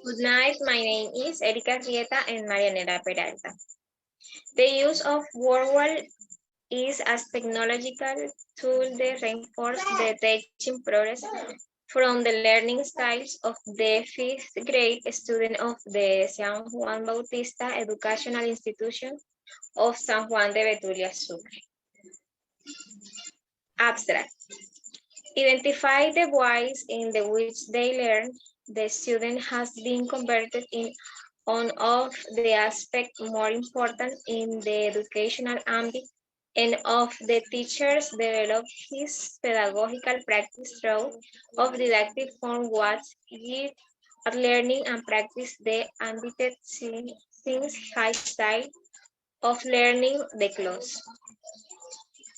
Good night, my name is Erika Rieta and Marianela Peralta. The use of worldwide is as technological tool that reinforce the teaching progress from the learning styles of the 5th grade student of the San Juan Bautista Educational Institution of San Juan de Betulia, Sucre. Abstract. Identify the ways in which they learn. The student has been converted in one of the aspects more important in the educational ambit, and of the teachers develop his pedagogical practice through of didactic form what give at learning and practice the ambited since high style of learning the class.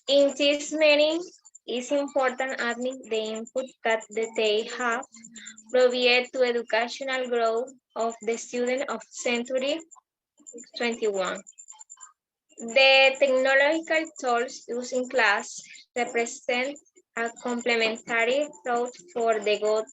In this meaning, it's important admit the input that they have provided to educational growth of the student of century 21. The technological tools used in class represent a complementary thought for the good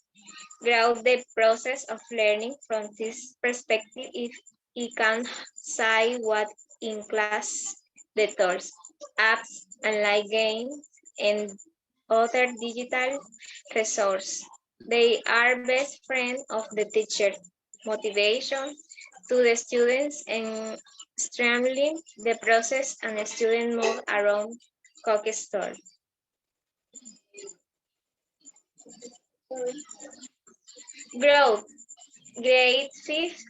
growth the process of learning. From this perspective, if it can say what in class the tools, apps, online games, and other digital resources. They are best friends of the teacher, motivation to the students and streamline the process and the student move around Cook store. Growth, grade 5th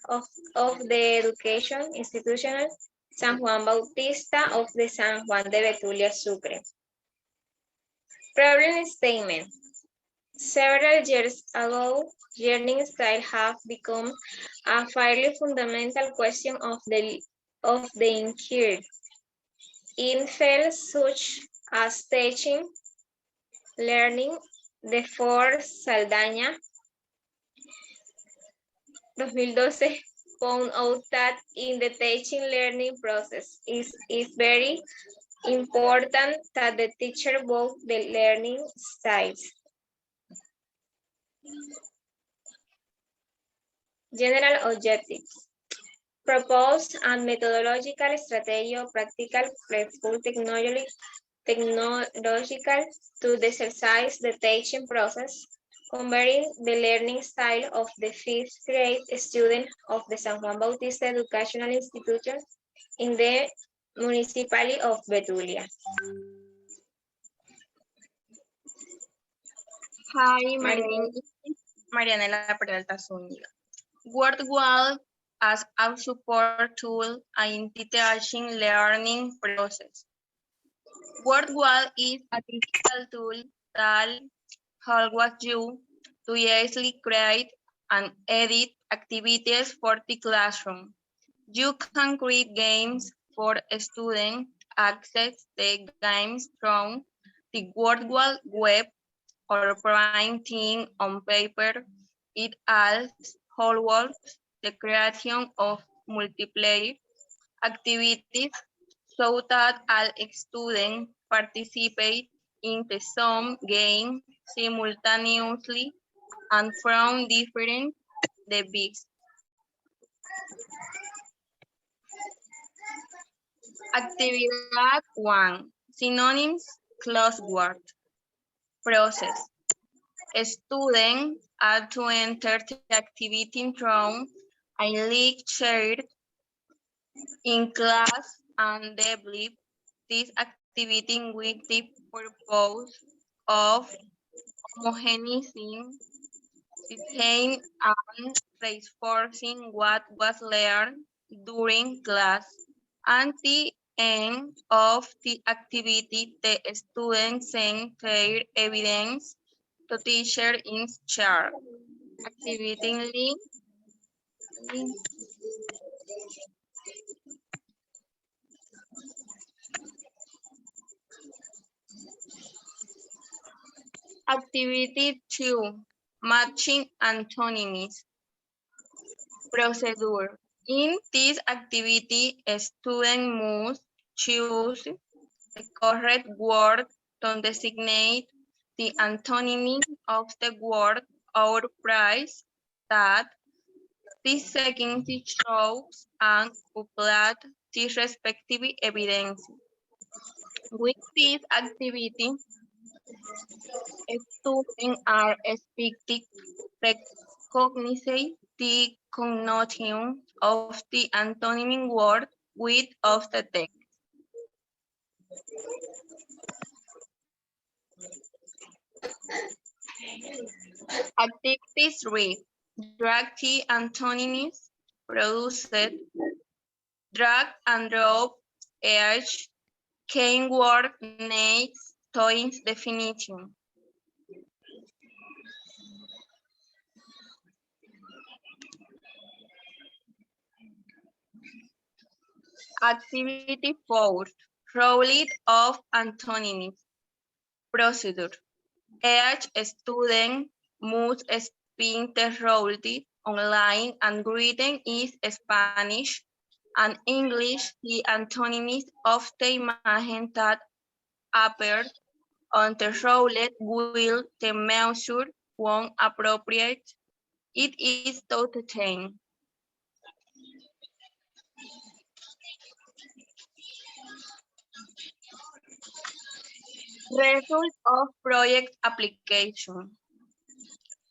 of the education institutional San Juan Bautista of the San Juan de Betulia, Sucre. Problem statement. Several years ago, learning style have become a fairly fundamental question of the inquiry in fields such as teaching, learning. The Ford Saldaña 2012 found out that in the teaching learning process is very important that the teacher both the learning styles. General objectives. Propose a methodological strategy or practical flexible technological to exercise the teaching process, converting the learning style of the 5th grade student of the San Juan Bautista Educational Institution in the municipality of Betulia. Hi, my name is Marianela Peralta Zúñiga. Worldwide as a support tool in the teaching learning process. Worldwide is a digital tool that allows you to easily create and edit activities for the classroom. You can create games for students, access the games from the World Wide Web or printing on paper. It allows the creation of multiplayer activities so that all students participate in the same game simultaneously and from different devices. Actividad 1. Synonyms, crossword. Process. Students are to enter the activity from a link shared in class and develop this activity with the purpose of homogenizing, teaching, and reinforcing what was learned during class. At the end of the activity, the students send their evidence to teacher in charge. Activity link. Activity 2, matching antonyms. Procedure. In this activity, a student must choose the correct word to designate the antonym of the word or phrase that the second shows and upload the respective evidence. With this activity, students are expected to recognize the connotation of the antonym word with of the text. Activity 3. Drag the antonyms produced. Drag and drop each keyword next to its definition. Activity 4. Role of antonyms. Procedure. Each student must spin the role online and written in Spanish and English the antonyms of the image that appeared on the roulette wheel to measure when appropriate. It is to obtain. Result of project application.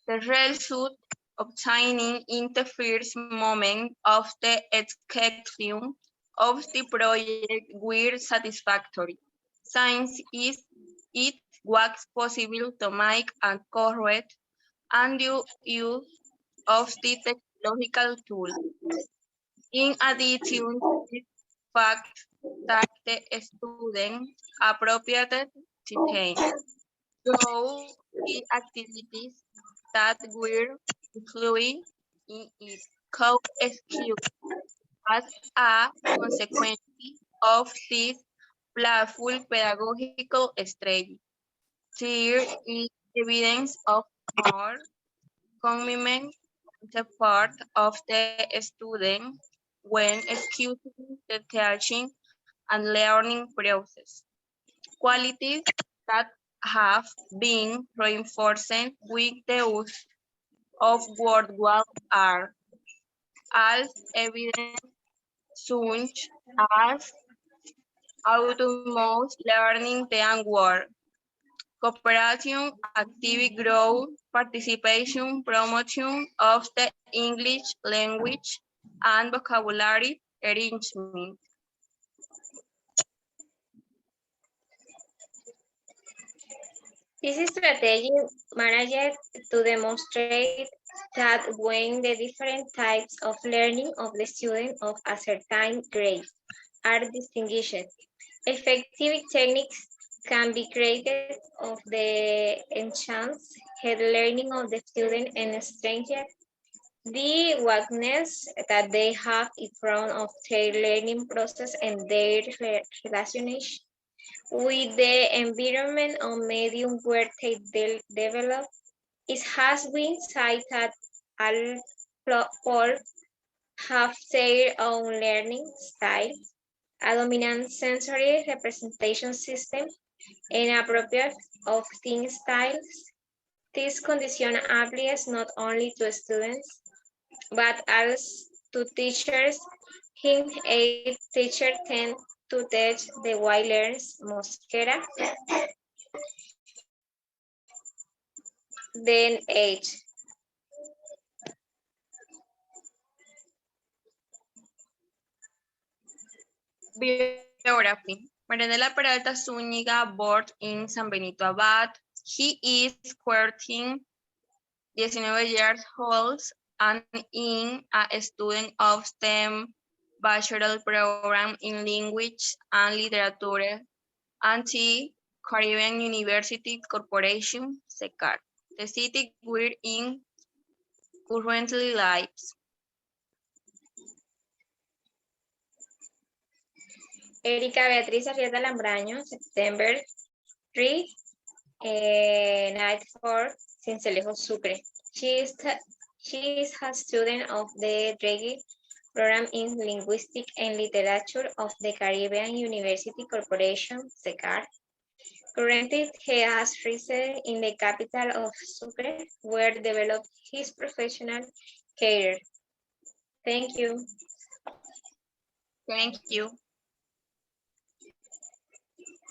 The result obtaining in the first moment of the execution of the project were satisfactory. Since it was possible to make a correct and due use of the technological tool. In addition to the fact that the student appropriated detail through the activities that were included in it could excuse as a consequence of this playful pedagogical strategy. There is evidence of more commitment on the part of the student when executing the teaching and learning process. Qualities that have been reinforced with the use of word walk are as evident such as autonomous learning the word, cooperation, active growth, participation, promotion of the English language, and vocabulary enrichment. This strategy managed to demonstrate that when the different types of learning of the student of a certain grade are distinguished, effective techniques can be created of the enhanced head learning of the student and strengthen the awareness that they have in front of their learning process and their relationship with the environment or medium where they develop. It has been cited that all people have their own learning style, a dominant sensory representation system, and appropriate of thinking styles. This condition applies not only to students, but also to teachers. Him a teacher tend to teach the way learns mosquera than age. Biography. Marianela Peralta Zúñiga, born in San Benito Abad. He is 19 years old and in a student of STEM bachelor program in language and literature at the Caribbean University Corporation, SECAR. The city where in currently lives. Erika Beatriz Arrieta Lambraño, September 3, Night 4, Cincelejo Sucre. She is a student of the Reggie program in Linguistics and Literature of the Caribbean University Corporation, SECAR. Currently, he has resided in the capital of Sucre, where developed his professional career. Thank you. Thank you.